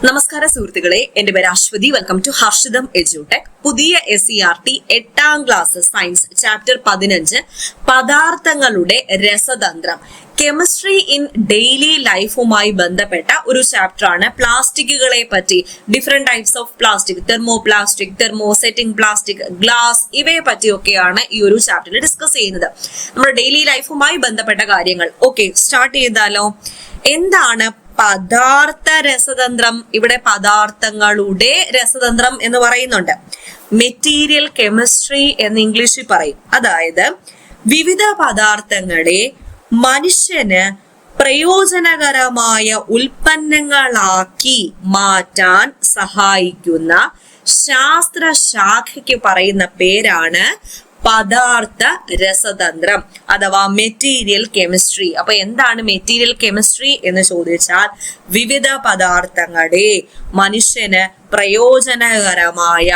നമസ്കാര സുഹൃത്തുക്കളെ, എന്റെ പേര് Ashwathy. Welcome to Harshitham edutech. പുതിയ SCERT 8ാം ക്ലാസ് സയൻസ് ചാപ്റ്റർ 15 പദാർത്ഥങ്ങളുടെ രസതന്ത്രം, കെമിസ്ട്രി ഇൻ ഡെയിലി ലൈഫുമായി ബന്ധപ്പെട്ട ഒരു ചാപ്റ്റർ ആണ്. പ്ലാസ്റ്റിക്കുകളെ പറ്റി, different types of plastic, thermoplastic, thermosetting plastic, glass, ഇവയെ പറ്റിയൊക്കെയാണ് ഈ ഒരു ചാപ്റ്ററിൽ ഡിസ്കസ് ചെയ്യുന്നത്. നമ്മുടെ ഡെയിലി ലൈഫുമായി ബന്ധപ്പെട്ട കാര്യങ്ങൾ. ഓക്കെ, സ്റ്റാർട്ട് ചെയ്താലോ? എന്താണ് പദാർത്ഥ രസതന്ത്രം? ഇവിടെ പദാർത്ഥങ്ങളുടെ രസതന്ത്രം എന്ന് പറയുന്നുണ്ട്. മെറ്റീരിയൽ കെമിസ്ട്രി എന്ന് ഇംഗ്ലീഷിൽ പറയും. അതായത് വിവിധ പദാർത്ഥങ്ങളെ മനുഷ്യന് പ്രയോജനകരമായ ഉൽപ്പന്നങ്ങളാക്കി മാറ്റാൻ സഹായിക്കുന്ന ശാസ്ത്രശാഖയ്ക്ക് പറയുന്ന പേരാണ് പദാർത്ഥ രസതന്ത്രം അഥവാ മെറ്റീരിയൽ കെമിസ്ട്രി. അപ്പൊ എന്താണ് മെറ്റീരിയൽ കെമിസ്ട്രി എന്ന് ചോദിച്ചാൽ, വിവിധ പദാർത്ഥങ്ങളെ മനുഷ്യന് പ്രയോജനകരമായ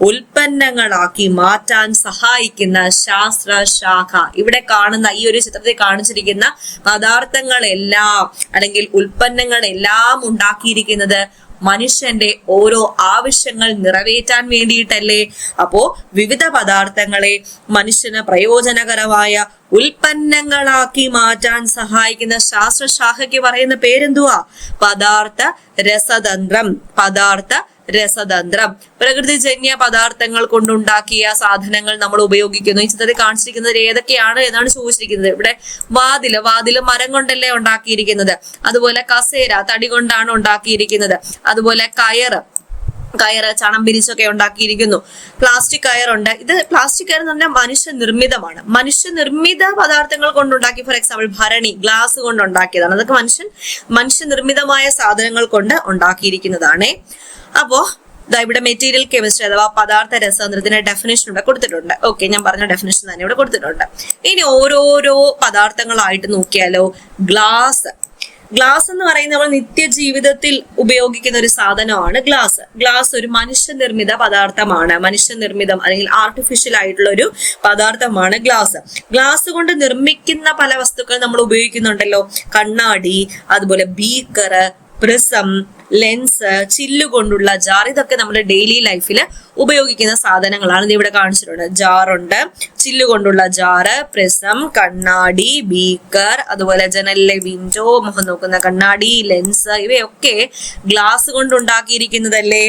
ഉൽപ്പന്നങ്ങളാക്കി മാറ്റാൻ സഹായിക്കുന്ന ശാസ്ത്രശാഖ. ഇവിടെ കാണുന്ന ഈ ഒരു ചിത്രത്തിൽ കാണിച്ചിരിക്കുന്ന പദാർത്ഥങ്ങളെല്ലാം അല്ലെങ്കിൽ ഉൽപ്പന്നങ്ങളെല്ലാം ഉണ്ടാക്കിയിരിക്കുന്നത് മനുഷ്യന്റെ ഓരോ ആവശ്യങ്ങൾ നിറവേറ്റാൻ വേണ്ടിയിട്ടല്ലേ. അപ്പോ വിവിധ പദാർത്ഥങ്ങളെ മനുഷ്യന് പ്രയോജനകരമായ ഉൽപ്പന്നങ്ങളാക്കി മാറ്റാൻ സഹായിക്കുന്ന ശാസ്ത്രശാഖയ്ക്ക് പറയുന്ന പേരെന്തുവാ? പദാർത്ഥ രസതന്ത്രം. പദാർത്ഥ രസതന്ത്രം. പ്രകൃതിജന്യ പദാർത്ഥങ്ങൾ കൊണ്ടുണ്ടാക്കിയ സാധനങ്ങൾ നമ്മൾ ഉപയോഗിക്കുന്നു. ഈ ചിത്രത്തിൽ കാണിച്ചിരിക്കുന്നത് ഏതൊക്കെയാണ് എന്നാണ് ചോദിച്ചിരിക്കുന്നത്. ഇവിടെ വാതില് മരം കൊണ്ടല്ലേ ഉണ്ടാക്കിയിരിക്കുന്നത്. അതുപോലെ കസേര തടി കൊണ്ടാണ് ഉണ്ടാക്കിയിരിക്കുന്നത്. അതുപോലെ കയറ് ചണം പിരിച്ചൊക്കെ ഉണ്ടാക്കിയിരിക്കുന്നു. പ്ലാസ്റ്റിക് കയറുണ്ട്. ഇത് പ്ലാസ്റ്റിക് കയർ എന്ന് പറഞ്ഞാൽ മനുഷ്യനിർമ്മിതമാണ്. മനുഷ്യനിർമ്മിത പദാർത്ഥങ്ങൾ കൊണ്ടുണ്ടാക്കി. ഫോർ എക്സാമ്പിൾ ഭരണി ഗ്ലാസ് കൊണ്ട് ഉണ്ടാക്കിയതാണ്. അതൊക്കെ മനുഷ്യനിർമ്മിതമായ സാധനങ്ങൾ കൊണ്ട് ഉണ്ടാക്കിയിരിക്കുന്നതാണ്. അപ്പോ ഇവിടെ മെറ്റീരിയൽ കെമിസ്ട്രി അഥവാ പദാർത്ഥ രസതന്ത്രത്തിന്റെ ഡെഫിനേഷൻ ഇവിടെ കൊടുത്തിട്ടുണ്ട്. ഓക്കെ, ഞാൻ പറഞ്ഞ ഡെഫിനേഷൻ തന്നെ ഇവിടെ കൊടുത്തിട്ടുണ്ട്. ഇനി ഓരോരോ പദാർത്ഥങ്ങളായിട്ട് നോക്കിയാലോ. ഗ്ലാസ് എന്ന് പറയുന്നത് നമ്മൾ നിത്യജീവിതത്തിൽ ഉപയോഗിക്കുന്ന ഒരു സാധനമാണ് ഗ്ലാസ് ഒരു മനുഷ്യനിർമ്മിത പദാർത്ഥമാണ്. മനുഷ്യനിർമ്മിതം അല്ലെങ്കിൽ ആർട്ടിഫിഷ്യൽ ആയിട്ടുള്ള ഒരു പദാർത്ഥമാണ് ഗ്ലാസ് കൊണ്ട് നിർമ്മിക്കുന്ന പല വസ്തുക്കൾ നമ്മൾ ഉപയോഗിക്കുന്നുണ്ടല്ലോ. കണ്ണാടി, അതുപോലെ ബീക്കർ, പ്രിസം, ലെൻസ്, ചില്ലുകൊണ്ടുള്ള ജാർ, ഇതൊക്കെ നമ്മുടെ ഡെയിലി ലൈഫിൽ ഉപയോഗിക്കുന്ന സാധനങ്ങളാണ്. ഇത് ഇവിടെ കാണിച്ചിട്ടുണ്ട്. ജാറുണ്ട്, ചില്ലുകൊണ്ടുള്ള ജാറ്, പ്രിസം, കണ്ണാടി, ബീക്കർ, അതുപോലെ ജനലിലെ വിൻഡോ, മുഖം നോക്കുന്ന കണ്ണാടി, ലെൻസ്, ഇവയൊക്കെ ഗ്ലാസ് കൊണ്ടുണ്ടാക്കിയിരിക്കുന്നതല്ലേ.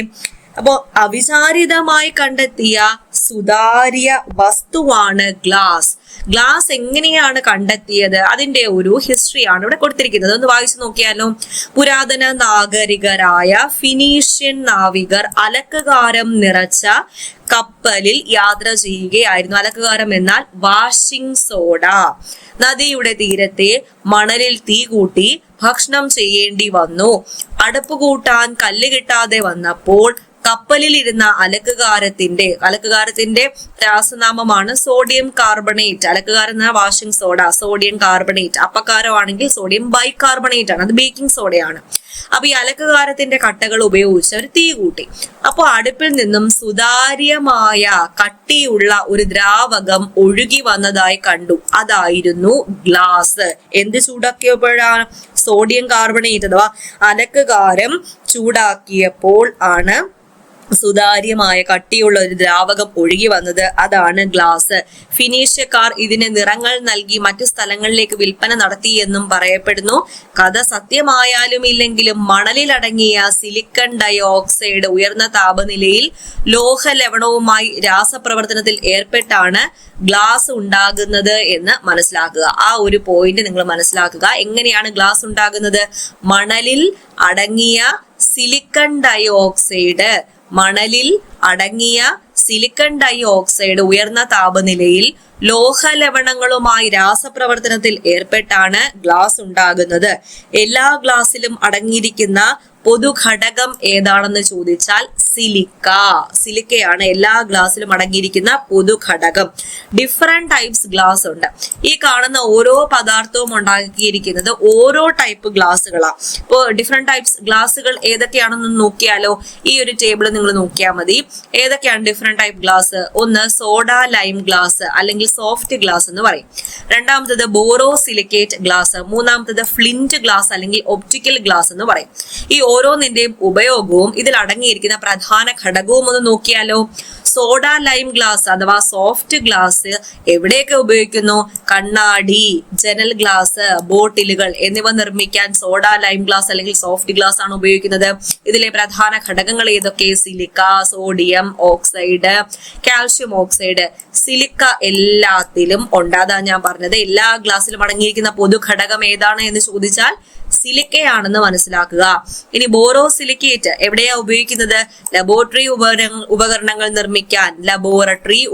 അപ്പോ അവിചാരിതമായി കണ്ടെത്തിയ സുതാര്യ വസ്തുവാണ് ഗ്ലാസ് എങ്ങനെയാണ് കണ്ടെത്തിയത്? അതിന്റെ ഒരു ഹിസ്റ്ററിയാണ് ഇവിടെ കൊടുത്തിരിക്കുന്നത്. ഒന്ന് വായിച്ചു നോക്കിയാലോ. പുരാതന നാഗരികരായ ഫിനീഷ്യൻ നാവികർ അലക്കുകാരം നിറച്ച കപ്പലിൽ യാത്ര ചെയ്യുകയായിരുന്നു. അലക്കുകാരം എന്നാൽ വാഷിംഗ് സോഡ. നദിയുടെ തീരത്തെ മണലിൽ തീ കൂട്ടി ഭക്ഷണം ചെയ്യേണ്ടി വന്നു. അടുപ്പ് കൂട്ടാൻ കല്ല് കിട്ടാതെ വന്നപ്പോൾ കപ്പലിൽ ഇരുന്ന അലക്കുകാരത്തിന്റെ രാസനാമമാണ് സോഡിയം കാർബണേറ്റ്. അലക്കുകാരൻ എന്ന വാഷിംഗ് സോഡ, സോഡിയം കാർബണേറ്റ്. അപ്പക്കാരമാണെങ്കിൽ സോഡിയം ബൈകാർബണേറ്റ് ആണ്, അത് ബേക്കിംഗ് സോഡയാണ്. അപ്പൊ ഈ അലക്കുകാരത്തിന്റെ കട്ടകൾ ഉപയോഗിച്ച് അവർ തീ കൂട്ടി. അപ്പൊ അടുപ്പിൽ നിന്നും സുതാര്യമായ കട്ടിയുള്ള ഒരു ദ്രാവകം ഒഴുകി വന്നതായി കണ്ടു. അതായിരുന്നു ഗ്ലാസ്. എന്ത് ചൂടാക്കിയപ്പോഴാണ്? സോഡിയം കാർബണേറ്റ് അഥവാ അലക്കുകാരം ചൂടാക്കിയപ്പോൾ ആണ് സുതാര്യമായ കട്ടിയുള്ള ഒരു ദ്രാവകം ഒഴുകി വന്നത്. അതാണ് ഗ്ലാസ്. ഫിനീഷ്യക്കാർ ഇതിന് നിറങ്ങൾ നൽകി മറ്റു സ്ഥലങ്ങളിലേക്ക് വിൽപ്പന നടത്തിയെന്നും പറയപ്പെടുന്നു. കഥ സത്യമായാലും ഇല്ലെങ്കിലും മണലിലടങ്ങിയ സിലിക്കൺ ഡയോക്സൈഡ് ഉയർന്ന താപനിലയിൽ ലോഹ ലവണവുമായി രാസപ്രവർത്തനത്തിൽ ഏർപ്പെട്ടാണ് ഗ്ലാസ് ഉണ്ടാകുന്നത് എന്ന് മനസ്സിലാക്കുക. ആ ഒരു പോയിന്റ് നിങ്ങൾ മനസ്സിലാക്കുക. എങ്ങനെയാണ് ഗ്ലാസ് ഉണ്ടാകുന്നത്? മണലിൽ അടങ്ങിയ സിലിക്കൺ ഡയോക്സൈഡ് ഉയർന്ന താപനിലയിൽ ലോഹലവണങ്ങളുമായി രാസപ്രവർത്തനത്തിൽ ഏർപ്പെട്ടാണ് ഗ്ലാസ് ഉണ്ടാകുന്നത്. എല്ലാ ഗ്ലാസ്സിലും അടങ്ങിയിരിക്കുന്ന പൊതുഘടകം ഏതാണെന്ന് ചോദിച്ചാൽ സിലിക്കയാണ് എല്ലാ ഗ്ലാസ്സിലും അടങ്ങിയിരിക്കുന്ന പൊതുഘടകം. ഡിഫറെന്റ് ടൈപ്സ് ഗ്ലാസ് ഉണ്ട്. ഈ കാണുന്ന ഓരോ പദാർത്ഥവും ഉണ്ടാക്കിയിരിക്കുന്നത് ഓരോ ടൈപ്പ് ഗ്ലാസ്സുകളാണ്. ഇപ്പോൾ ഡിഫറെന്റ് ടൈപ്സ് ഗ്ലാസ്സുകൾ ഏതൊക്കെയാണെന്ന് നോക്കിയാലോ. ഈ ഒരു ടേബിൾ നിങ്ങൾ നോക്കിയാൽ മതി. ഏതൊക്കെയാണ് ഡിഫറെന്റ് ടൈപ്പ് ഗ്ലാസ്? ഒന്ന് സോഡ ലൈം ഗ്ലാസ് അല്ലെങ്കിൽ സോഫ്റ്റ് ഗ്ലാസ് എന്ന് പറയും. രണ്ടാമത്തത് ബോറോസിലിക്കേറ്റ് ഗ്ലാസ്. മൂന്നാമത്തത് ഫ്ലിന്റ് ഗ്ലാസ് അല്ലെങ്കിൽ ഒപ്റ്റിക്കൽ ഗ്ലാസ് എന്ന് പറയും. ഈ ഓരോന്നിന്റെയും ഉപയോഗവും ഇതിൽ അടങ്ങിയിരിക്കുന്ന പ്രധാന ഘടകവും ഒന്ന് നോക്കിയാലോ. സോഡ ലൈം ഗ്ലാസ് അഥവാ സോഫ്റ്റ് ഗ്ലാസ് എവിടെയൊക്കെ ഉപയോഗിക്കുന്നു? കണ്ണാടി, ജനൽ ഗ്ലാസ്, ബോട്ടിലുകൾ എന്നിവ നിർമ്മിക്കാൻ സോഡ ലൈം ഗ്ലാസ് അല്ലെങ്കിൽ സോഫ്റ്റ് ഗ്ലാസ് ആണ് ഉപയോഗിക്കുന്നത്. ഇതിലെ പ്രധാന ഘടകങ്ങൾ ഏതൊക്കെ? Silica, sodium oxide, calcium oxide. Silica എല്ലാത്തിലും ഉണ്ട്. അതാ ഞാൻ പറഞ്ഞത്, എല്ലാ ഗ്ലാസ്സിലും അടങ്ങിയിരിക്കുന്ന പൊതു ഘടകം ഏതാണ് എന്ന് ചോദിച്ചാൽ സിലിക്കയാണെന്ന് മനസ്സിലാക്കുക. ഇനി ബോറോസിലിക്കേറ്റ് എവിടെയാ ഉപയോഗിക്കുന്നത്? ലബോറട്ടറി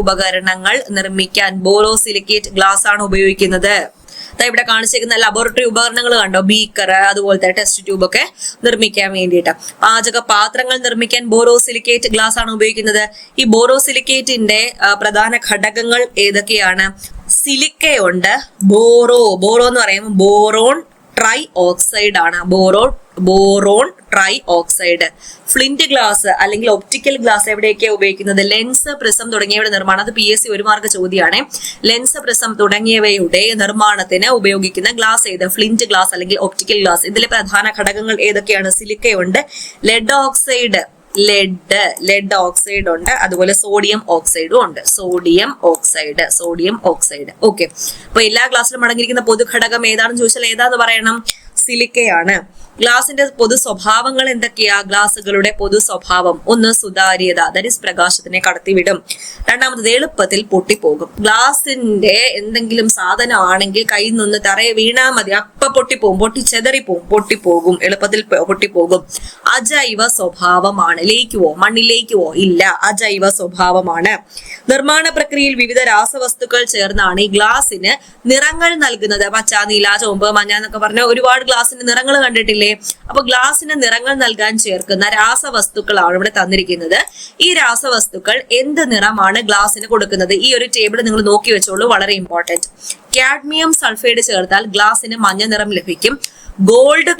ഉപകരണങ്ങൾ നിർമ്മിക്കാൻ ബോറോസിലിക്കേറ്റ് ഗ്ലാസ് ആണ് ഉപയോഗിക്കുന്നത്. ഇവിടെ കാണിച്ചിരിക്കുന്ന ലബോറട്ടറി ഉപകരണങ്ങൾ കണ്ടോ? ബീക്കർ, അതുപോലത്തെ ടെസ്റ്റ് ട്യൂബ് ഒക്കെ നിർമ്മിക്കാൻ വേണ്ടിയിട്ട്. പാചക പാത്രങ്ങൾ നിർമ്മിക്കാൻ ബോറോസിലിക്കേറ്റ് ഗ്ലാസ് ആണ് ഉപയോഗിക്കുന്നത്. ഈ ബോറോസിലിക്കേറ്റിന്റെ പ്രധാന ഘടകങ്ങൾ ഏതൊക്കെയാണ്? സിലിക്കയുണ്ട്, ബോറോ എന്ന് പറയുമ്പോൾ ബോറോൺ ട്രൈ ഓക്സൈഡ് ആണ്. Boron try oxide. Flint glass അല്ലെങ്കിൽ ഒപ്റ്റിക്കൽ ഗ്ലാസ് എവിടെയൊക്കെയാണ് ഉപയോഗിക്കുന്നത്? ലെൻസ്, പ്രിസം തുടങ്ങിയവയുടെ നിർമ്മാണം. അത് PSC 1 മാർക്ക് ചോദ്യമാണ്. ലെൻസ്, പ്രിസം തുടങ്ങിയവയുടെ നിർമ്മാണത്തിന് ഉപയോഗിക്കുന്ന ഗ്ലാസ് ഏത്? ഫ്ലിന്റ് ഗ്ലാസ് അല്ലെങ്കിൽ ഒപ്റ്റിക്കൽ ഗ്ലാസ്. ഇതിലെ പ്രധാന ഘടകങ്ങൾ ഏതൊക്കെയാണ്? സിലിക്കയുണ്ട്, ലെഡ് ഓക്സൈഡ് ഉണ്ട്, അതുപോലെ സോഡിയം ഓക്സൈഡും ഉണ്ട്. Sodium oxide. ഓക്കെ, അപ്പൊ എല്ലാ ക്ലാസ്സിലും അടങ്ങിയിരിക്കുന്ന പൊതു ഘടകം ഏതാണെന്ന് ചോദിച്ചാൽ ഏതാന്ന് പറയണം? സിലിക്കയാണ്. ഗ്ലാസിന്റെ പൊതു സ്വഭാവങ്ങൾ എന്തൊക്കെയാ? ഗ്ലാസുകളുടെ പൊതു സ്വഭാവം: ഒന്ന് സുതാര്യത, ദാറ്റ് ഈസ് പ്രകാശത്തിനെ കടത്തിവിടും. രണ്ടാമത്തത് എളുപ്പത്തിൽ പൊട്ടിപ്പോകും. ഗ്ലാസിന്റെ എന്തെങ്കിലും സാധനം ആണെങ്കിൽ കയ്യിൽ നിന്ന് തറയെ വീണാൽ മതി, അപ്പൊ പൊട്ടിപ്പോകും, പൊട്ടിപ്പോകും, എളുപ്പത്തിൽ പൊട്ടിപ്പോകും. അജൈവ സ്വഭാവമാണ്. ലയിക്കുവോ? മണ്ണിലേക്കുവോ? ഇല്ല, അജൈവ സ്വഭാവമാണ്. നിർമ്മാണ പ്രക്രിയയിൽ വിവിധ രാസവസ്തുക്കൾ ചേർന്നാണ് ഈ ഗ്ലാസിന് നിറങ്ങൾ നൽകുന്നത്. പച്ച, നീല, ചുവപ്പ്, മഞ്ഞ എന്നൊക്കെ പറഞ്ഞ ഒരുപാട് ഗ്ലാസിന്റെ നിറങ്ങൾ കണ്ടിട്ടില്ലേ? അപ്പൊ ഗ്ലാസിന് നിറങ്ങൾ നൽകാൻ ചേർക്കുന്ന രാസവസ്തുക്കളാണ് ഇവിടെ തന്നിരിക്കുന്നത്. ഈ രാസവസ്തുക്കൾ എന്ത് നിറമാണ് ഗ്ലാസിന് കൊടുക്കുന്നത്? ഈ ഒരു ടേബിൾ നിങ്ങൾ നോക്കി വെച്ചോളൂ, വളരെ ഇമ്പോർട്ടന്റ്. കാഡ്മിയം സൾഫൈഡ് ചേർത്താൽ ഗ്ലാസിന് മഞ്ഞ നിറം ലഭിക്കും. ഗോൾഡ്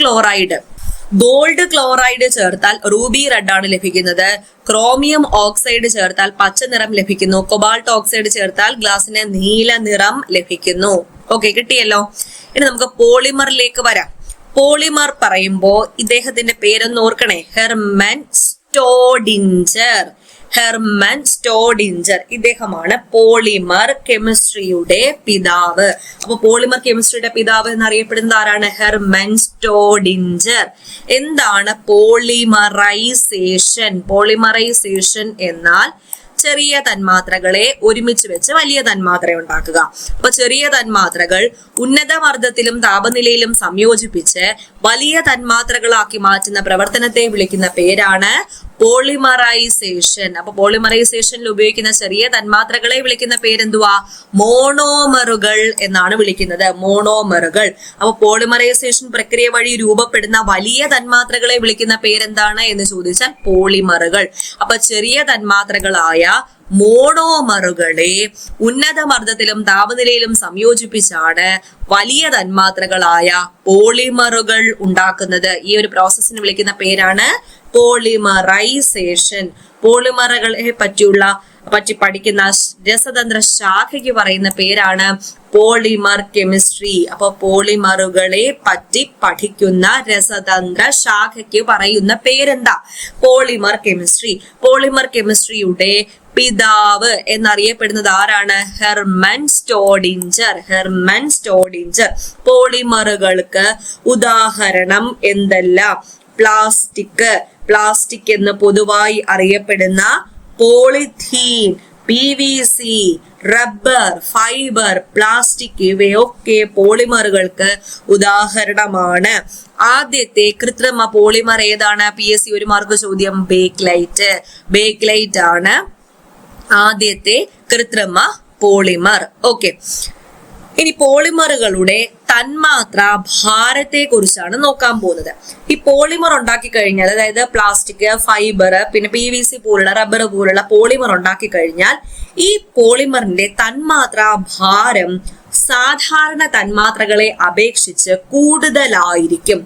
ക്ലോറൈഡ് ചേർത്താൽ റൂബി റെഡ് ആണ് ലഭിക്കുന്നത്. ക്രോമിയം ഓക്സൈഡ് ചേർത്താൽ പച്ച നിറം ലഭിക്കുന്നു. കൊബാൾട്ട് ഓക്സൈഡ് ചേർത്താൽ ഗ്ലാസിന് നീല നിറം ലഭിക്കുന്നു. ഓക്കെ, കിട്ടിയല്ലോ. ഇനി നമുക്ക് പോളിമറിലേക്ക് വരാം. പോളിമർ പറയുമ്പോ ഇദ്ദേഹത്തിന്റെ പേരൊന്ന് ഓർക്കണേ, ഹെർമൻ സ്റ്റോഡിഞ്ചർ. ഇദ്ദേഹമാണ് പോളിമർ കെമിസ്ട്രിയുടെ പിതാവ്. അപ്പൊ പോളിമർ കെമിസ്ട്രിയുടെ പിതാവ് എന്നറിയപ്പെടുന്നത് ആരാണ്? ഹെർമൻ സ്റ്റോഡിഞ്ചർ. എന്താണ് പോളിമറൈസേഷൻ എന്നാൽ ചെറിയ തന്മാത്രകളെ ഒരുമിച്ച് വെച്ച് വലിയ തന്മാത്ര ഉണ്ടാക്കുക. അപ്പൊ ചെറിയ തന്മാത്രകൾ ഉന്നത മർദ്ദത്തിലും താപനിലയിലും സംയോജിപ്പിച്ച് വലിയ തന്മാത്രകളാക്കി മാറ്റുന്ന പ്രവർത്തനത്തെ വിളിക്കുന്ന പേരാണ് പോളിമറൈസേഷൻ. അപ്പൊ പോളിമറൈസേഷനിൽ ഉപയോഗിക്കുന്ന ചെറിയ തന്മാത്രകളെ വിളിക്കുന്ന പേരെന്തുവാ? മോണോമറുകൾ എന്നാണ് വിളിക്കുന്നത്. മോണോമറുകൾ. അപ്പൊ പോളിമറൈസേഷൻ പ്രക്രിയ വഴി രൂപപ്പെടുന്ന വലിയ തന്മാത്രകളെ വിളിക്കുന്ന പേരെന്താണ് എന്ന് ചോദിച്ചാൽ പോളിമറുകൾ. അപ്പൊ ചെറിയ തന്മാത്രകളായ മോണോമറുകളെ ഉന്നത മർദ്ദത്തിലും താപനിലയിലും സംയോജിപ്പിച്ചാണ് വലിയ തന്മാത്രകളായ പോളിമറുകൾ ഉണ്ടാക്കുന്നത്. ഈ ഒരു പ്രോസസ്സിന് വിളിക്കുന്ന പേരാണ് പോളിമറൈസേഷൻ. പോളിമറുകളെ പറ്റി പഠിക്കുന്ന രസതന്ത്ര ശാഖയ്ക്ക് പറയുന്ന പേരാണ് പോളിമർ കെമിസ്ട്രി. അപ്പൊ പോളിമറുകളെ പറ്റി പഠിക്കുന്ന രസതന്ത്ര ശാഖയ്ക്ക് പറയുന്ന പേരെന്താ? Polymer chemistry. പോളിമർ കെമിസ്ട്രിയുടെ പിതാവ് എന്നറിയപ്പെടുന്നത് ആരാണ്? ഹെർമൻ സ്റ്റോഡിഞ്ചർ. പോളിമറുകൾക്ക് ഉദാഹരണം എന്തെല്ലാം? പ്ലാസ്റ്റിക് എന്ന് പൊതുവായി അറിയപ്പെടുന്ന polythene, PVC, rubber, fibre, plastic ഇവയൊക്കെ പോളിമറുകൾക്ക് ഉദാഹരണമാണ്. ആദ്യത്തെ കൃത്രിമ പോളിമർ ഏതാണ്? PSC 1 മാർക്ക് ചോദ്യം. ബേക്ക്ലൈറ്റ് ആണ് ആദ്യത്തെ കൃത്രിമ പോളിമർ. ഓക്കെ, ഇനി പോളിമറുകളുടെ തന്മാത്ര ഭാരത്തെ കുറിച്ചാണ് നോക്കാൻ പോകുന്നത്. ഈ പോളിമർ ഉണ്ടാക്കി കഴിഞ്ഞാൽ, അതായത് പ്ലാസ്റ്റിക്, ഫൈബർ, പിന്നെ PVC പോലുള്ള റബ്ബർ പോലുള്ള പോളിമർ ഉണ്ടാക്കി കഴിഞ്ഞാൽ ഈ പോളിമറിന്റെ തന്മാത്രാ ഭാരം സാധാരണ തന്മാത്രകളെ അപേക്ഷിച്ച് കൂടുതലായിരിക്കും.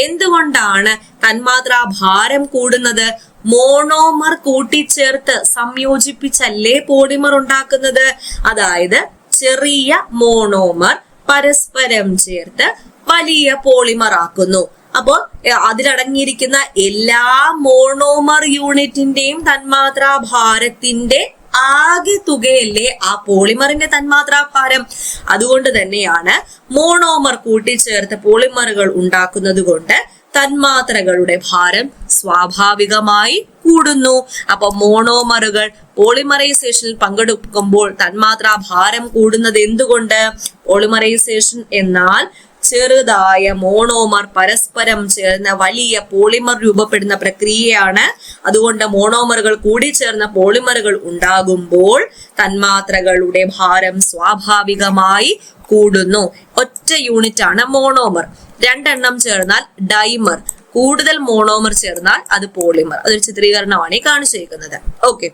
എന്തുകൊണ്ടാണ് തന്മാത്രാ ഭാരം കൂടുന്നത്? മോണോമർ കൂട്ടിച്ചേർത്ത് സംയോജിപ്പിച്ചല്ലേ പോളിമർ ഉണ്ടാക്കുന്നത്. അതായത് ചെറിയ മോണോമർ പരസ്പരം ചേർത്ത് വലിയ പോളിമർ ആക്കുന്നു. അപ്പോൾ അതിലടങ്ങിയിരിക്കുന്ന എല്ലാ മോണോമർ യൂണിറ്റിന്റെയും തന്മാത്രാ ഭാരത്തിന്റെ ആകെ തുകയല്ലേ ആ പോളിമറിന്റെ തന്മാത്രാ ഭാരം. അതുകൊണ്ട് തന്നെയാണ് മോണോമർ കൂട്ടിച്ചേർത്ത് പോളിമറുകൾ ഉണ്ടാക്കുന്നത് കൊണ്ട് തന്മാത്രകളുടെ ഭാരം സ്വാഭാവികമായി കൂടുന്നു. അപ്പൊ മോണോമറുകൾ പോളിമറൈസേഷനിൽ പങ്കെടുക്കുമ്പോൾ തന്മാത്രാ ഭാരം കൂടുന്നത് എന്തുകൊണ്ട്? പോളിമറൈസേഷൻ എന്നാൽ ചെറുതായ മോണോമർ പരസ്പരം ചേർന്ന വലിയ പോളിമർ രൂപപ്പെടുന്ന പ്രക്രിയയാണ്. അതുകൊണ്ട് മോണോമറുകൾ കൂടിച്ചേർന്ന പോളിമറുകൾ ഉണ്ടാകുമ്പോൾ തന്മാത്രകളുടെ ഭാരം സ്വാഭാവികമായി കൂടുന്നു. ഒറ്റ യൂണിറ്റ് ആണ് മോണോമർ. രണ്ടെണ്ണം ചേർന്നാൽ ഡൈമർ, കൂടുതൽ മോണോമർ ചേർന്നാൽ അത് പോളിമർ. അതൊരു ചിത്രീകരണമാണ് ഈ കാണിച്ചിരിക്കുന്നത്. ഓക്കെ,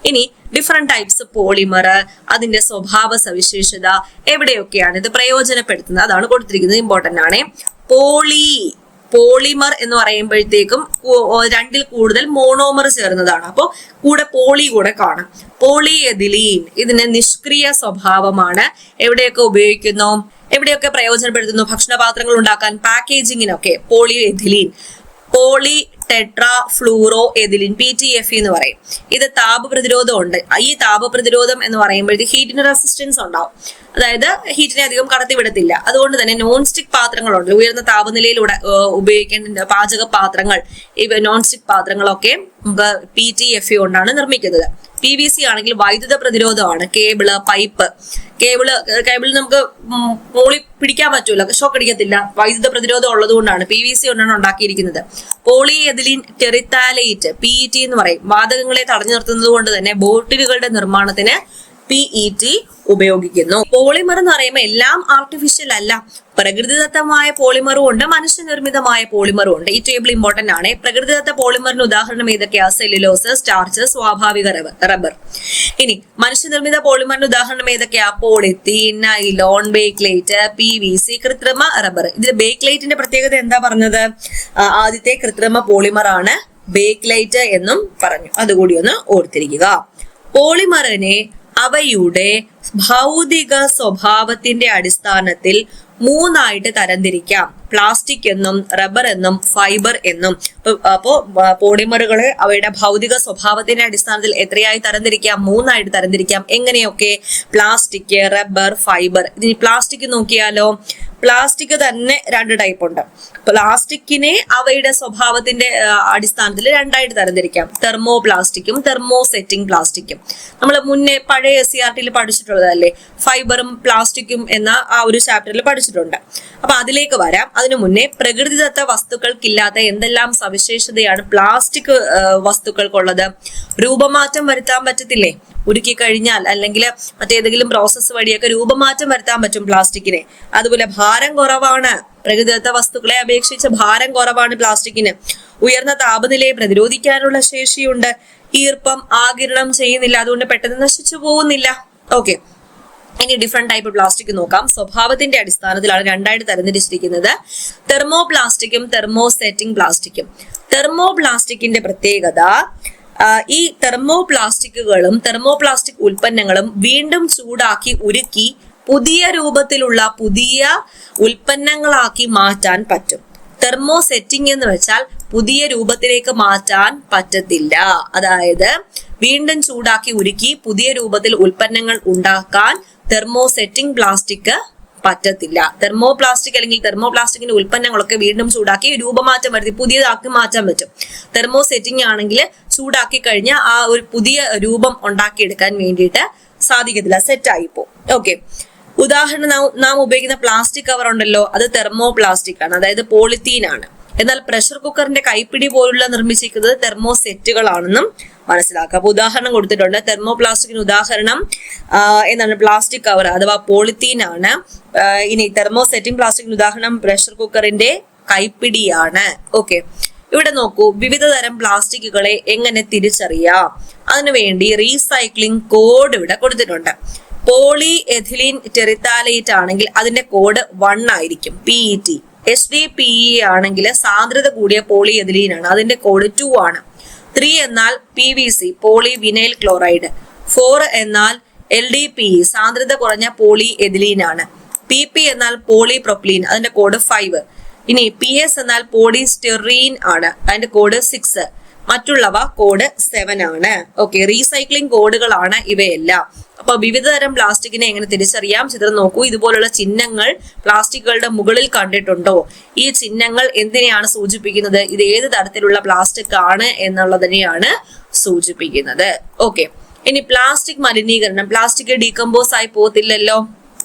ഇനി ഡിഫറെന്റ് ടൈപ്സ് പോളിമർ, അതിന്റെ സ്വഭാവ സവിശേഷത എവിടെയൊക്കെയാണ് ഇത് പ്രയോജനപ്പെടുത്തുന്നത് അതാണ് കൊടുത്തിരിക്കുന്നത്. ഇമ്പോർട്ടന്റ് ആണ്. പോളിമർ എന്ന് പറയുമ്പോഴത്തേക്കും രണ്ടിൽ കൂടുതൽ മോണോമർ ചേർന്നതാണ്. അപ്പോൾ കൂടെ പോളി കൂടെ കാണാം. പോളിയെഥിലീൻ ഇതിന് നിഷ്ക്രിയ സ്വഭാവമാണ്. എവിടെയൊക്കെ ഉപയോഗിക്കുന്നു, എവിടെയൊക്കെ പ്രയോജനപ്പെടുത്തുന്നു? ഭക്ഷണപാത്രങ്ങൾ ഉണ്ടാക്കാൻ, പാക്കേജിങ്ങിനൊക്കെ polyethylene. Polytetrafluoroethylene, PTFE എന്ന് പറയും. ഇത് താപപ്രതിരോധം ഉണ്ട്. ഈ താപപ്രതിരോധം എന്ന് പറയുമ്പോഴത്തേക്ക് ഹീറ്റിന് റെസിസ്റ്റൻസ് ഉണ്ടാവും. അതായത് ഹീറ്റിനെ അധികം കടത്തി വിടത്തില്ല. അതുകൊണ്ട് തന്നെ നോൺ സ്റ്റിക് പാത്രങ്ങളുണ്ട്, ഉയർന്ന താപനിലയിലൂടെ ഉപയോഗിക്കേണ്ട പാചക പാത്രങ്ങൾ, ഇവ നോൺ സ്റ്റിക് പാത്രങ്ങളൊക്കെ നമുക്ക് PTFE കൊണ്ടാണ് നിർമ്മിക്കുന്നത്. PVC ആണെങ്കിൽ വൈദ്യുത പ്രതിരോധമാണ്. കേബിള്, പൈപ്പ്, കേബിളിൽ നമുക്ക് മോളി പിടിക്കാൻ പറ്റൂല, ഷോക്ക് അടിക്കത്തില്ല. വൈദ്യുത പ്രതിരോധം ഉള്ളത് കൊണ്ടാണ് PVC കൊണ്ടാണ് ഉണ്ടാക്കിയിരിക്കുന്നത്. പോളിയെഥിലീൻ ടെറിത്താലേറ്റ്, PET എന്ന് പറയും. വാതകങ്ങളെ തടഞ്ഞു നിർത്തുന്നത് കൊണ്ട് തന്നെ ബോട്ടിലുകളുടെ നിർമ്മാണത്തിന് PET ഉപയോഗിക്കുന്നു. പോളിമർ എന്ന് പറയുമ്പോൾ എല്ലാം ആർട്ടിഫിഷ്യൽ അല്ല. പ്രകൃതിദത്തമായ പോളിമറും ഉണ്ട്, മനുഷ്യനിർമ്മിതമായ പോളിമറും ഉണ്ട്. ഈ ടേബിൾ ഇമ്പോർട്ടന്റ് ആണ്. പ്രകൃതിദത്ത പോളിമറിന് ഉദാഹരണം ഏതൊക്കെയാ? സെല്ലുലോസ്, സ്റ്റാർച്ച്, സ്വാഭാവിക റബ്ബർ. ഇനി മനുഷ്യനിർമ്മിത പോളിമറിന് ഉദാഹരണം ഏതൊക്കെയാ? പോളിത്തീൻ, നൈലോൺ, ബേക്ക്ലൈറ്റ്, PVC, കൃത്രിമ റബ്ബർ. ഇതിൽ ബേക്ക്ലൈറ്റിന്റെ പ്രത്യേകത എന്താ പറഞ്ഞത്? ആദ്യത്തെ കൃത്രിമ പോളിമർ ആണ് ബേക്ക്ലൈറ്റ് എന്നും പറഞ്ഞു. അതുകൂടി ഒന്ന് ഓർത്തിരിക്കുക. പോളിമറിനെ അവയുടെ ഭൗതിക സ്വഭാവത്തിന്റെ അടിസ്ഥാനത്തിൽ മൂന്നായിട്ട് തരംതിരിക്കാം. പ്ലാസ്റ്റിക് എന്നും, റബ്ബർ എന്നും, ഫൈബർ എന്നും. അപ്പോ പോളിമറുകളെ അവയുടെ ഭൗതിക സ്വഭാവത്തിന്റെ അടിസ്ഥാനത്തിൽ എത്രയായി തരംതിരിക്കാം? മൂന്നായിട്ട് തരംതിരിക്കാം. എങ്ങനെയൊക്കെ? Plastic, rubber, fibre. ഇനി പ്ലാസ്റ്റിക് നോക്കിയാലോ? പ്ലാസ്റ്റിക് തന്നെ രണ്ട് ടൈപ്പ് ഉണ്ട്. പ്ലാസ്റ്റിക്കിനെ അവയുടെ സ്വഭാവത്തിന്റെ അടിസ്ഥാനത്തിൽ രണ്ടായിട്ട് തരംതിരിക്കാം. തെർമോ പ്ലാസ്റ്റിക്കും തെർമോസെറ്റിംഗ് പ്ലാസ്റ്റിക്കും. നമ്മൾ മുന്നേ പഴയ SCERT പഠിച്ചിട്ടുള്ളതല്ലേ, ഫൈബറും പ്ലാസ്റ്റിക്കും എന്ന ആ ഒരു ചാപ്റ്ററിൽ പഠിച്ചിട്ടുണ്ട്. അപ്പൊ അതിലേക്ക് വരാം. അതിനു മുന്നേ പ്രകൃതിദത്ത വസ്തുക്കൾക്കില്ലാത്ത എന്തെല്ലാം സവിശേഷതയാണ് പ്ലാസ്റ്റിക് വസ്തുക്കൾക്കുള്ളത്? രൂപമാറ്റം വരുത്താൻ പറ്റത്തില്ലേ? ഉരുക്കി കഴിഞ്ഞാൽ അല്ലെങ്കിൽ മറ്റേതെങ്കിലും പ്രോസസ്സ് വഴിയൊക്കെ രൂപമാറ്റം വരുത്താൻ പറ്റും പ്ലാസ്റ്റിക്കിനെ. അതുപോലെ ഭാരം കുറവാണ്. പ്രകൃതിദത്ത വസ്തുക്കളെ അപേക്ഷിച്ച് ഭാരം കുറവാണ് പ്ലാസ്റ്റിക്കിന്. ഉയർന്ന താപനിലയെ പ്രതിരോധിക്കാനുള്ള ശേഷിയുണ്ട്. ഈർപ്പം ആഗിരണം ചെയ്യുന്നില്ല, അതുകൊണ്ട് പെട്ടെന്ന് നശിച്ചു പോകുന്നില്ല. ഓക്കെ, ഇനി ഡിഫറെന്റ് ടൈപ്പ് പ്ലാസ്റ്റിക് നോക്കാം. സ്വഭാവത്തിന്റെ അടിസ്ഥാനത്തിലാണ് രണ്ടായിട്ട് തരംതിരിച്ചിരിക്കുന്നത്. തെർമോ പ്ലാസ്റ്റിക്കും തെർമോസെറ്റിംഗ് പ്ലാസ്റ്റിക്കും. തെർമോ പ്ലാസ്റ്റിക്കിന്റെ പ്രത്യേകത, ഈ തെർമോ പ്ലാസ്റ്റിക്കുകളും തെർമോപ്ലാസ്റ്റിക് ഉൽപ്പന്നങ്ങളും വീണ്ടും ചൂടാക്കി ഉരുക്കി പുതിയ രൂപത്തിലുള്ള പുതിയ ഉൽപ്പന്നങ്ങളാക്കി മാറ്റാൻ പറ്റും. തെർമോസെറ്റിംഗ് എന്ന് വെച്ചാൽ പുതിയ രൂപത്തിലേക്ക് മാറ്റാൻ പറ്റത്തില്ല. അതായത് വീണ്ടും ചൂടാക്കി ഉരുക്കി പുതിയ രൂപത്തിൽ ഉൽപ്പന്നങ്ങൾ ഉണ്ടാക്കാൻ തെർമോസെറ്റിംഗ് പ്ലാസ്റ്റിക് പറ്റത്തില്ല. തെർമോപ്ലാസ്റ്റിക് അല്ലെങ്കിൽ തെർമോപ്ലാസ്റ്റിക്കിന്റെ ഉൽപ്പന്നങ്ങളൊക്കെ വീണ്ടും ചൂടാക്കി രൂപമാറ്റം വരുത്തി പുതിയതാക്കി മാറ്റാൻ പറ്റും. തെർമോസെറ്റിംഗ് ആണെങ്കിൽ ചൂടാക്കി കഴിഞ്ഞാൽ ആ ഒരു പുതിയ രൂപം ഉണ്ടാക്കിയെടുക്കാൻ വേണ്ടിയിട്ട് സാധിക്കത്തില്ല, സെറ്റായി പോകും. ഓക്കെ, ഉദാഹരണം നാം ഉപയോഗിക്കുന്ന പ്ലാസ്റ്റിക് കവർ ഉണ്ടല്ലോ, അത് തെർമോപ്ലാസ്റ്റിക് ആണ്, അതായത് പോളിത്തീൻ ആണ്. എന്നാൽ പ്രഷർ കുക്കറിന്റെ കൈപ്പിടി പോലുള്ള നിർമ്മിച്ചിരിക്കുന്നത് തെർമോസെറ്റുകളാണെന്നും മനസ്സിലാക്കുക. അപ്പൊ ഉദാഹരണം കൊടുത്തിട്ടുണ്ട്. തെർമോപ്ലാസ്റ്റിക്കിന് ഉദാഹരണം എന്താണ്? പ്ലാസ്റ്റിക് കവർ അഥവാ പോളിത്തീൻ ആണ്. ഇനി തെർമോസെറ്റിംഗ് പ്ലാസ്റ്റിക്കിന് ഉദാഹരണം പ്രഷർ കുക്കറിന്റെ കൈപ്പിടിയാണ്. ഓക്കെ, ഇവിടെ നോക്കൂ, വിവിധ തരം പ്ലാസ്റ്റിക്കുകളെ എങ്ങനെ തിരിച്ചറിയാം? അതിനുവേണ്ടി റീസൈക്ലിംഗ് കോഡ് ഇവിടെ കൊടുത്തിട്ടുണ്ട്. പോളി എഥിലീൻ ടെറിത്താലേറ്റ് ആണെങ്കിൽ അതിന്റെ കോഡ് 1 ആയിരിക്കും, PET. HDPE ആണെങ്കിൽ സാന്ദ്രത കൂടിയ പോളി എഥിലീൻ ആണ്, അതിന്റെ കോഡ് 2 ആണ്. 3 എന്നാൽ PVC പോളി വിനൈൽ ക്ലോറൈഡ്. 4 എന്നാൽ LDPE സാന്ദ്രത കുറഞ്ഞ പോളി എഥിലീൻ ആണ്. PP എന്നാൽ പോളി പ്രൊപ്പലീൻ, അതിന്റെ കോഡ് 5. ഇനി PS എന്നാൽ പോളിസ്റ്റെറീൻ ആണ്, അതിന്റെ കോഡ് 6. മറ്റുള്ളവ കോഡ് 7 ആണ്. ഓക്കെ, റീസൈക്ലിംഗ് കോഡുകളാണ് ഇവയെല്ലാം. അപ്പൊ വിവിധ തരം പ്ലാസ്റ്റിക്കിനെ എങ്ങനെ തിരിച്ചറിയാം? ചിത്രം നോക്കൂ. ഇതുപോലുള്ള ചിഹ്നങ്ങൾ പ്ലാസ്റ്റിക്കുകളുടെ മുകളിൽ കണ്ടിട്ടുണ്ടോ? ഈ ചിഹ്നങ്ങൾ എന്തിനെയാണ് സൂചിപ്പിക്കുന്നത്? ഇത് ഏത് തരത്തിലുള്ള പ്ലാസ്റ്റിക് ആണ് എന്നുള്ളതിനെയാണ് സൂചിപ്പിക്കുന്നത്. ഓക്കെ, ഇനി പ്ലാസ്റ്റിക് മലിനീകരണം. പ്ലാസ്റ്റിക് ഡീകമ്പോസ് ആയി പോകത്തില്ലല്ലോ.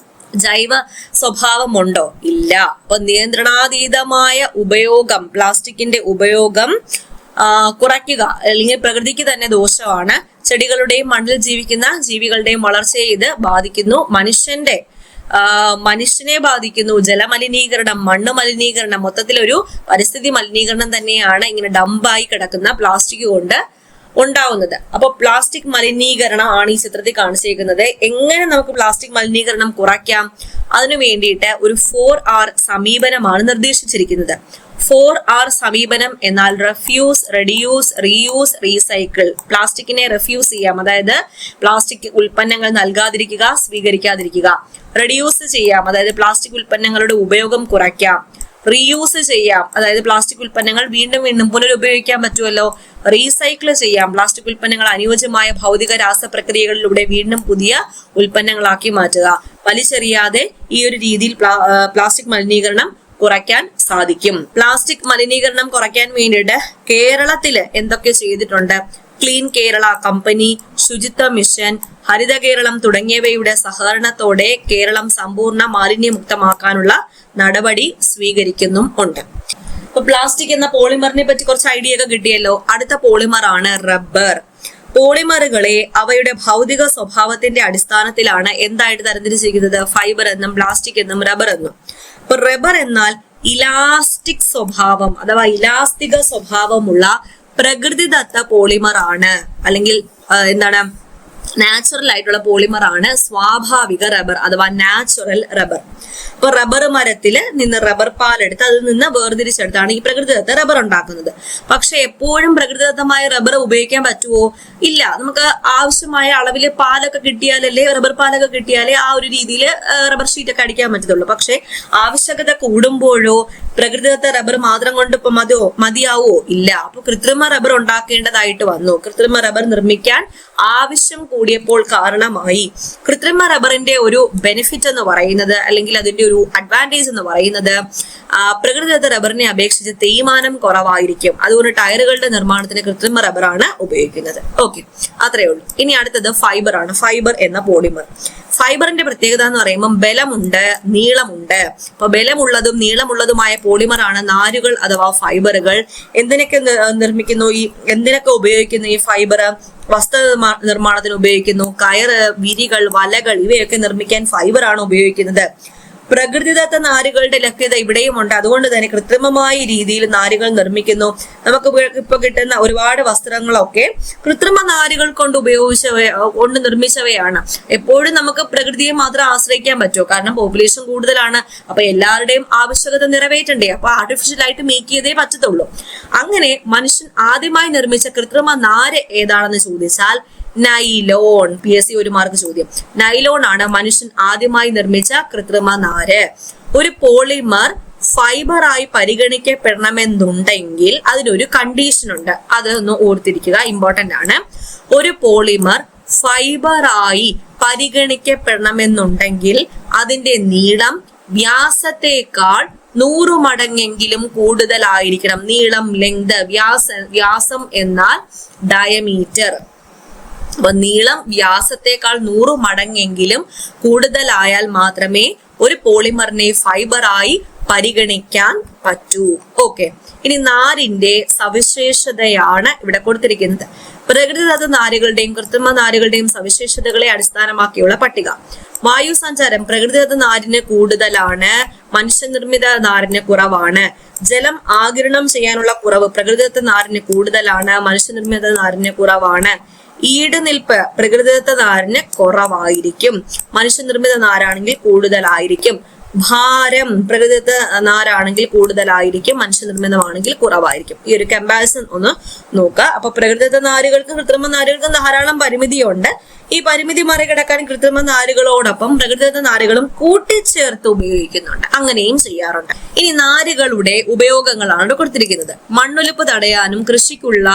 ജൈവ സ്വഭാവമുണ്ടോ? ഇല്ല. അപ്പൊ നിയന്ത്രണാതീതമായ ഉപയോഗം, പ്ലാസ്റ്റിക്കിന്റെ ഉപയോഗം കുറയ്ക്കുക, അല്ലെങ്കിൽ പ്രകൃതിക്ക് തന്നെ ദോഷമാണ്. ചെടികളുടെയും മണ്ണിൽ ജീവിക്കുന്ന ജീവികളുടെയും വളർച്ചയെ ഇത് ബാധിക്കുന്നു. മനുഷ്യനെ ബാധിക്കുന്നു. ജലമലിനീകരണം, മണ്ണ് മലിനീകരണം, മൊത്തത്തിലൊരു പരിസ്ഥിതി മലിനീകരണം തന്നെയാണ് ഇങ്ങനെ ഡംപായി കിടക്കുന്ന പ്ലാസ്റ്റിക് കൊണ്ട് ഉണ്ടാവുന്നത്. അപ്പൊ പ്ലാസ്റ്റിക് മലിനീകരണം ആണ് ഈ ചിത്രത്തിൽ കാണിച്ചിരിക്കുന്നത്. എങ്ങനെ നമുക്ക് പ്ലാസ്റ്റിക് മലിനീകരണം കുറയ്ക്കാം? അതിനു വേണ്ടിയിട്ട് ഒരു 4R സമീപനമാണ് നിർദ്ദേശിച്ചിരിക്കുന്നത്. 4R സമീപനം എന്നാൽ റെഫ്യൂസ്, റെഡ്യൂസ്, റീയൂസ്, റീസൈക്കിൾ. പ്ലാസ്റ്റിക്കിനെ റെഫ്യൂസ് ചെയ്യാം, അതായത് പ്ലാസ്റ്റിക് ഉൽപ്പന്നങ്ങൾ നൽകാതിരിക്കുക, സ്വീകരിക്കാതിരിക്കുക. റെഡ്യൂസ് ചെയ്യാം, അതായത് പ്ലാസ്റ്റിക് ഉൽപ്പന്നങ്ങളുടെ ഉപയോഗം കുറയ്ക്കാം. റീയൂസ് ചെയ്യാം, അതായത് പ്ലാസ്റ്റിക് ഉൽപ്പന്നങ്ങൾ വീണ്ടും വീണ്ടും പുനരുപയോഗിക്കാൻ പറ്റുമല്ലോ. റീസൈക്കിൾ ചെയ്യാം, പ്ലാസ്റ്റിക് ഉൽപ്പന്നങ്ങൾ അനുയോജ്യമായ ഭൗതിക രാസ പ്രക്രിയകളിലൂടെ വീണ്ടും പുതിയ ഉൽപ്പന്നങ്ങളാക്കി മാറ്റുക. വലിച്ചെറിയാതെ ഈ ഒരു രീതിയിൽ പ്ലാസ്റ്റിക് മലിനീകരണം കുറയ്ക്കാൻ സാധിക്കും. പ്ലാസ്റ്റിക് മലിനീകരണം കുറയ്ക്കാൻ വേണ്ടിയിട്ട് കേരളത്തില് എന്തൊക്കെ ചെയ്തിട്ടുണ്ട്? ക്ലീൻ കേരള കമ്പനി, ശുചിത്വ മിഷൻ, ഹരിത കേരളം തുടങ്ങിയവയുടെ സഹകരണത്തോടെ കേരളം സമ്പൂർണ്ണ മാലിന്യമുക്തമാക്കാനുള്ള നടപടി സ്വീകരിക്കുന്നും ഉണ്ട്. ഇപ്പൊ പ്ലാസ്റ്റിക് എന്ന പോളിമറിനെ പറ്റി കുറച്ച് ഐഡിയ ഒക്കെ കിട്ടിയല്ലോ. അടുത്ത പോളിമർ ആണ് റബ്ബർ. പോളിമറുകളെ അവയുടെ ഭൗതിക സ്വഭാവത്തിന്റെ അടിസ്ഥാനത്തിലാണ് എന്തായിട്ട് തരംതിരിച്ചിരിക്കുന്നത്? ഫൈബർ എന്നും പ്ലാസ്റ്റിക് എന്നും റബ്ബർ എന്നും. അപ്പൊ റബ്ബർ എന്നാൽ ഇലാസ്റ്റിക് സ്വഭാവം അഥവാ ഇലാസ്തിക സ്വഭാവമുള്ള പ്രകൃതിദത്ത പോളിമർ ആണ്, അല്ലെങ്കിൽ എന്താണ്, നാച്ചുറൽ ആയിട്ടുള്ള പോളിമർ ആണ് സ്വാഭാവിക റബ്ബർ അഥവാ നാച്ചുറൽ റബ്ബർ. അപ്പൊ റബ്ബർ മരത്തില് നിന്ന് റബ്ബർ പാലെടുത്ത് അതിൽ നിന്ന് വേർതിരിച്ചെടുത്താണ് ഈ പ്രകൃതിദത്ത റബ്ബർ ഉണ്ടാക്കുന്നത്. പക്ഷെ എപ്പോഴും പ്രകൃതിദത്തമായ റബ്ബർ ഉപയോഗിക്കാൻ പറ്റുമോ? ഇല്ല. നമുക്ക് ആവശ്യമായ അളവില് പാലൊക്കെ കിട്ടിയാലല്ലേ, റബ്ബർ പാലൊക്കെ കിട്ടിയാലേ ആ ഒരു രീതിയിൽ റബ്ബർ ഷീറ്റ് ഒക്കെ അടിക്കാൻ പറ്റത്തുള്ളൂ. പക്ഷെ ആവശ്യകത കൂടുമ്പോഴോ പ്രകൃതിദത്ത റബ്ബർ മാത്രം കൊണ്ട് ഇപ്പൊ മതിയാവോ? ഇല്ല. അപ്പൊ കൃത്രിമ റബ്ബർ ഉണ്ടാക്കേണ്ടതായിട്ട് വന്നു. കൃത്രിമ റബ്ബർ നിർമ്മിക്കാൻ ആവശ്യം കൂടിയപ്പോൾ കാരണമായി. കൃത്രിമ റബ്ബറിന്റെ ഒരു ബെനിഫിറ്റ് എന്ന് പറയുന്നത്, അല്ലെങ്കിൽ അതിന്റെ ഒരു അഡ്വാൻറ്റേജ് എന്ന് പറയുന്നത്, പ്രകൃതിദത്ത റബ്ബറിനെ അപേക്ഷിച്ച് തേയ്മാനം കുറവായിരിക്കും. അതുകൊണ്ട് ടയറുകളുടെ നിർമ്മാണത്തിന് കൃത്രിമ റബ്ബറാണ് ഉപയോഗിക്കുന്നത്. ഓക്കെ, അത്രയേ ഉള്ളൂ. ഇനി അടുത്തത് ഫൈബർ ആണ്. ഫൈബർ എന്ന പോളിമർ. ഫൈബറിന്റെ പ്രത്യേകത എന്ന് പറയുമ്പോൾ ബലമുണ്ട്, നീളമുണ്ട്. അപ്പൊ ബലമുള്ളതും നീളമുള്ളതുമായ പോളിമർ ആണ് നാരുകൾ അഥവാ ഫൈബറുകൾ. എന്തിനൊക്കെ ഉപയോഗിക്കുന്നു ഈ ഫൈബർ? വസ്ത്ര നിർമ്മാണത്തിന് ഉപയോഗിക്കുന്നു. കയറ്, വിരികൾ, വലകൾ ഇവയൊക്കെ നിർമ്മിക്കാൻ ഫൈബർ ആണ് ഉപയോഗിക്കുന്നത്. പ്രകൃതിദത്ത നാരുകളുടെ ലഭ്യത ഇവിടെയും ഉണ്ട്. അതുകൊണ്ട് തന്നെ കൃത്രിമമായ രീതിയിൽ നാരുകൾ നിർമ്മിക്കുന്നു. നമുക്ക് ഇപ്പൊ കിട്ടുന്ന ഒരുപാട് വസ്ത്രങ്ങളൊക്കെ കൃത്രിമ നാരുകൾ കൊണ്ട് നിർമ്മിച്ചവയാണ്. എപ്പോഴും നമുക്ക് പ്രകൃതിയെ മാത്രം ആശ്രയിക്കാൻ പറ്റുമോ? കാരണം പോപ്പുലേഷൻ കൂടുതലാണ്. അപ്പൊ എല്ലാവരുടെയും ആവശ്യകത നിറവേറ്റണ്ടേ? അപ്പൊ ആർട്ടിഫിഷ്യൽ ആയിട്ട് മേക്ക് ചെയ്തേ പറ്റത്തുള്ളൂ. അങ്ങനെ മനുഷ്യൻ ആദ്യമായി നിർമ്മിച്ച കൃത്രിമ നാര് ഏതാണെന്ന് ചോദിച്ചാൽ നൈലോൺ. PSC ഒരു മാർക്ക് ചോദ്യം. നൈലോൺ ആണ് മനുഷ്യൻ ആദ്യമായി നിർമ്മിച്ച കൃത്രിമ നാര്. ഒരു പോളിമർ ഫൈബറായി പരിഗണിക്കപ്പെടണമെന്നുണ്ടെങ്കിൽ അതിനൊരു കണ്ടീഷൻ ഉണ്ട്. അതൊന്ന് ഓർത്തിരിക്കുക, ഇമ്പോർട്ടന്റ് ആണ്. ഒരു പോളിമർ ഫൈബറായി പരിഗണിക്കപ്പെടണമെന്നുണ്ടെങ്കിൽ അതിന്റെ നീളം വ്യാസത്തെക്കാൾ 100 മടങ്ങെങ്കിലും കൂടുതലായിരിക്കണം. നീളം, ലെങ്ത്, വ്യാസം എന്നാൽ ഡയമീറ്റർ. അപ്പൊ നീളം വ്യാസത്തെക്കാൾ 100 മടങ്ങെങ്കിലും കൂടുതലായാൽ മാത്രമേ ഒരു പോളിമറിനെ ഫൈബറായി പരിഗണിക്കാൻ പറ്റൂ. ഓക്കെ, ഇനി നാരിന്റെ സവിശേഷതയാണ് ഇവിടെ കൊടുത്തിരിക്കുന്നത്. പ്രകൃതിദത്ത നാരുകളുടെയും കൃത്രിമ നാരുകളുടെയും സവിശേഷതകളെ അടിസ്ഥാനമാക്കിയുള്ള പട്ടിക. വായു സഞ്ചാരം പ്രകൃതിദത്ത നാരിന് കൂടുതലാണ്, മനുഷ്യനിർമ്മിത നാരിന് കുറവാണ്. ജലം ആഗിരണം ചെയ്യാനുള്ള കുറവ് പ്രകൃതിദത്ത നാരിന് കൂടുതലാണ്, മനുഷ്യനിർമ്മിത നാരിന് കുറവാണ്. ഈടുനിൽപ്പ് പ്രകൃതിദത്ത നാരിന് കുറവായിരിക്കും, മനുഷ്യനിർമ്മിത നാരാണെങ്കിൽ കൂടുതലായിരിക്കും. ഭാരം പ്രകൃതിദത്ത നാരാണെങ്കിൽ കൂടുതലായിരിക്കും, മനുഷ്യനിർമ്മിതമാണെങ്കിൽ കുറവായിരിക്കും. ഈ ഒരു കമ്പാരിസൺ ഒന്ന് നോക്കുക. അപ്പൊ പ്രകൃതിദത്ത നാരുകൾക്കും കൃത്രിമ നാരുകൾക്കും ധാരാളം പരിമിതിയുണ്ട്. ഈ പരിമിതി മറികടക്കാൻ കൃത്രിമ നാരുകളോടൊപ്പം പ്രകൃതിദത്ത നാരുകളും കൂട്ടിച്ചേർത്ത് ഉപയോഗിക്കുന്നുണ്ട്. അങ്ങനെയും ചെയ്യാറുണ്ട്. ഇനി നാരുകളുടെ ഉപയോഗങ്ങളാണ് കൊടുത്തിരിക്കുന്നത്. മണ്ണൊലിപ്പ് തടയാനും കൃഷിക്കുള്ള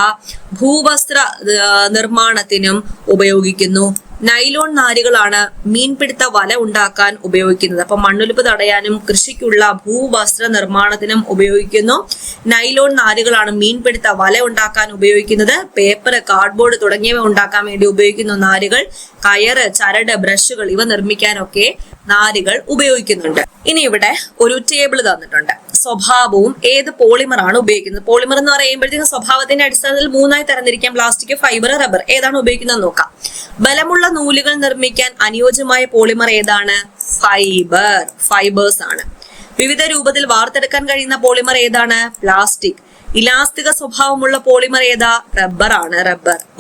ഭൂവസ്ത്ര നിർമ്മാണത്തിനും ഉപയോഗിക്കുന്നു. നൈലോൺ നാരുകളാണ് മീൻപിടുത്ത വല ഉണ്ടാക്കാൻ ഉപയോഗിക്കുന്നത്. അപ്പൊ മണ്ണൊലിപ്പ് തടയാനും കൃഷിക്കുള്ള ഭൂവസ്ത്ര നിർമ്മാണത്തിനും ഉപയോഗിക്കുന്നു. നൈലോൺ നാരുകളാണ് മീൻപിടുത്ത വല ഉണ്ടാക്കാൻ ഉപയോഗിക്കുന്നത്. പേപ്പർ, കാർഡ്ബോർഡ് തുടങ്ങിയവ ഉണ്ടാക്കാൻ വേണ്ടി ഉപയോഗിക്കുന്ന നാരുകൾ, കയറ്, ചരട്, ബ്രഷുകൾ ഇവ നിർമ്മിക്കാനൊക്കെ നാരുകൾ ഉപയോഗിക്കുന്നുണ്ട്. ഇനി ഇവിടെ ഒരു ടേബിൾ തന്നിട്ടുണ്ട്. സ്വഭാവവും ഏത് പോളിമർ ആണ് ഉപയോഗിക്കുന്നത്. പോളിമർ എന്ന് പറയുമ്പോഴത്തേക്കും സ്വഭാവത്തിന്റെ അടിസ്ഥാനത്തിൽ 3ആയി തരംതിരിക്കാം: പ്ലാസ്റ്റിക്, ഫൈബർ, റബ്ബർ. ഏതാണ് ഉപയോഗിക്കുന്നത് നോക്കാം. ബലമുള്ള നൂലുകൾ നിർമ്മിക്കാൻ അനുയോജ്യമായ പോളിമർ ഏതാണ്? ഫൈബേഴ്സ് ആണ്. വിവിധ രൂപത്തിൽ വാർത്തെടുക്കാൻ കഴിയുന്ന പോളിമർ ഏതാണ്? പ്ലാസ്റ്റിക്. ഇലാസ്തിക സ്വഭാവമുള്ള പോളിമർ ഏതാ? റബ്ബർ ആണ്.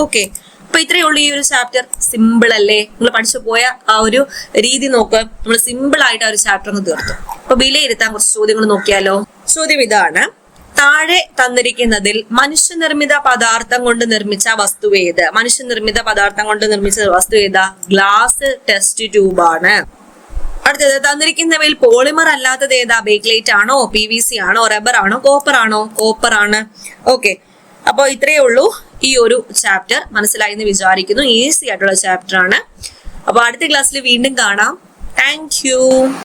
ഓക്കെ, അപ്പൊ ഇത്രയേ ഉള്ളൂ ഈ ഒരു ചാപ്റ്റർ. സിമ്പിൾ അല്ലേ? നിങ്ങൾ പഠിച്ചു പോയ ആ ഒരു രീതി നോക്ക്. നമ്മൾ സിമ്പിൾ ആയിട്ട് ആ ഒരു ചാപ്റ്റർ ഒന്ന് തീർത്തു. അപ്പൊ വിലയിരുത്താൻ കുറച്ച് ചോദ്യങ്ങൾ നോക്കിയാലോ. ചോദ്യം ഇതാണ്: താഴെ തന്നിരിക്കുന്നതിൽ മനുഷ്യനിർമ്മിത പദാർത്ഥം കൊണ്ട് നിർമ്മിച്ച വസ്തു ഏത്? മനുഷ്യനിർമ്മിത പദാർത്ഥം കൊണ്ട് നിർമ്മിച്ച വസ്തു ഏതാ? ഗ്ലാസ് ടെസ്റ്റ് ട്യൂബ് ആണ്. അടുത്തത് തന്നിരിക്കുന്നവയിൽ പോളിമർ അല്ലാത്തത് ഏതാ? ബേക്ക്ലൈറ്റ് ആണോ, PVC ആണോ, റബ്ബർ ആണോ, കോപ്പർ ആണോ? കോപ്പർ ആണ്. ഓക്കെ, അപ്പോൾ ഇത്രയേ ഉള്ളൂ ഈ ഒരു ചാപ്റ്റർ. മനസ്സിലായി എന്ന് വിചാരിക്കുന്നു. ഈസി ആയിട്ടുള്ള ചാപ്റ്റർ ആണ്. അപ്പൊ അടുത്ത ക്ലാസ്സിൽ വീണ്ടും കാണാം. Thank you.